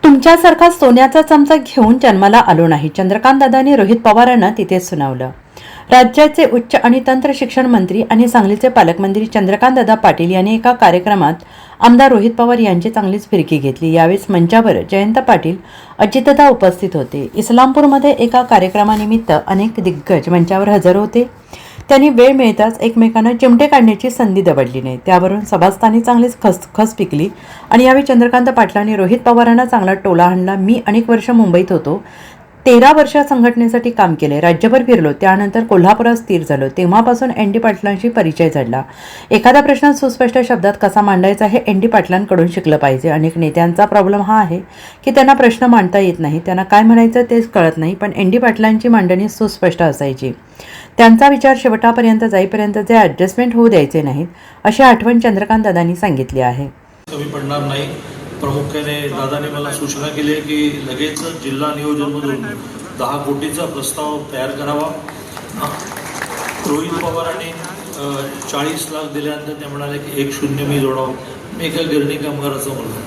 तुमच्यासारखा सोन्याचा चमचा घेऊन जन्माला आलो नाही, चंद्रकांत दादांनी रोहित पवारांना तिथेच सुनावलं. राज्याचे उच्च आणि तंत्र शिक्षण मंत्री आणि सांगलीचे पालकमंत्री चंद्रकांत दादा पाटील यांनी एका कार्यक्रमात आमदार रोहित पवार यांची चांगलीच फिरकी घेतली. यावेळेस मंचावर जयंत पाटील, अजितदादा उपस्थित होते. इस्लामपूरमध्ये एका कार्यक्रमानिमित्त अनेक दिग्गज मंचावर हजर होते. त्यांनी वेळ मिळताच एकमेकांना चिमटे काढण्याची संधी दवडली नाही. त्यावरून सभास्थानी चांगलीच खसखस पिकली आणि यावेळी चंद्रकांत पाटलांनी रोहित पवारांना चांगला टोला हाणला. मी अनेक वर्ष मुंबईत होतो, 13 वर्ष संघटनेसाठी काम केले, राज्यभर फिरलो, त्यानंतर कोल्हापुरात स्थिर झालो. तेव्हापासून एन.डी. पाटलांशी परिचय झाला. एखादा प्रश्न सुस्पष्ट शब्दात कसा मांडायचा हे एन.डी. पाटलांकडून शिकलं पाहिजे. अनेक नेत्यांचा प्रॉब्लेम हा आहे की त्यांना प्रश्न मांडता येत नाही, त्यांना काय म्हणायचं तेच कळत नाही. पण एन.डी. पाटलांची मांडणी सुस्पष्ट असायची. त्यांचा विचार शेवटापर्यंत जाईपर्यंत जे ॲडजस्टमेंट होऊ द्यायचे नाहीत, अशी आठवण चंद्रकांत दादांनी सांगितली आहे. कमी पडणार नाही. प्रामुख्याने दादाने मला सूचना केली आहे की लगेच जिल्हा नियोजनमधून 10 कोटीचा प्रस्ताव तयार करावा. रोहित पवारांनी 40 लाख दिल्यानंतर ते म्हणाले की 1-0 मी जोडावं. मी एका गिरणी कामगाराचा मुलगा,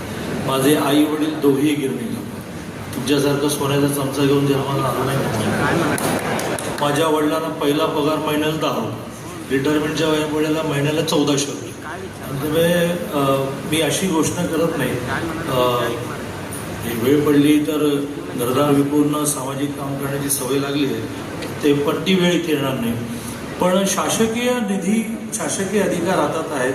माझे आई वडील दोघेही गिरणी कामगार. तुमच्यासारखं सोन्याचा चमचा घेऊन जन्माला आला नाही. माझ्या वडिलांना पहिला पगार महिन्याला 10 रुपये, रिटायरमेंटच्या वेळेला महिन्याला 1400 रुपये. त्यामुळे मी अशी घोषणा करत नाही. वेळ पडली तर घरदार विकून सामाजिक काम करण्याची सवय लागली आहे, ते पण ती वेळ इथे येणार नाही. पण शासकीय निधी, शासकीय अधिकार हातात आहेत.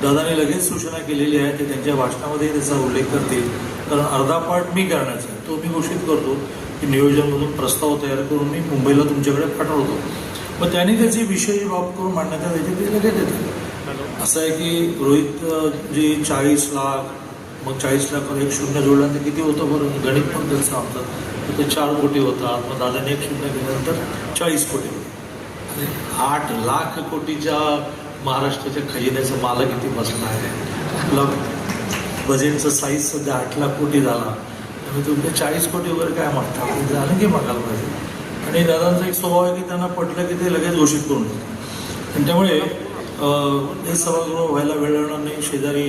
दादाने लगेच सूचना केलेली आहे, ते त्यांच्या भाषणामध्ये त्याचा उल्लेख करतील. कारण अर्धा पार्ट मी करण्याचा आहे, तो मी घोषित करतो की नियोजनमधून प्रस्ताव तयार करून मी मुंबईला तुमच्याकडे पाठवतो. मग त्यांनी त्याची विषयी बाब करून मांडण्यात यायची ते लगेच येते. असं आहे की रोहित जी 40 लाख, मग 40 लाखावर 1-0 जोडल्यानंतर किती होतं बरं, गणित पण त्यांचं आमचं, तर 4 कोटी होतात. मग दादाने 1-0 केल्यानंतर 40 कोटी होते. आणि 8 लाख कोटीच्या महाराष्ट्राच्या खजिन्याचा मालक किती बसला आहे. आपला बजेटचं साईज सध्या 8 लाख कोटी झाला. त्यामुळे तुमचे 40 कोटी वगैरे काय मागतात, आपण झालं की मागायला पाहिजे. आणि दादांचा एक स्वभाव आहे की त्यांना पटलं की ते लगेच घोषित करून देतात. आणि त्यामुळे हे सभागृह व्हायला वेळ लागणार नाही. शेजारी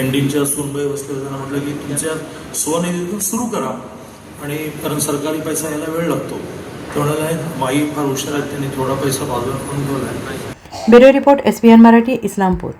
एनडीच्या सुनबाई बसले, त्यांना म्हटलं की तुमच्या स्वनिधीतून सुरू करा, आणि कारण सरकारी पैसा यायला वेळ लागतो. तेवढ्याला माई फार हुशार आहेत, त्यांनी थोडा पैसा बाजूला करून ठेवला आहे. Bureau report, SBN Marathi, Islampur.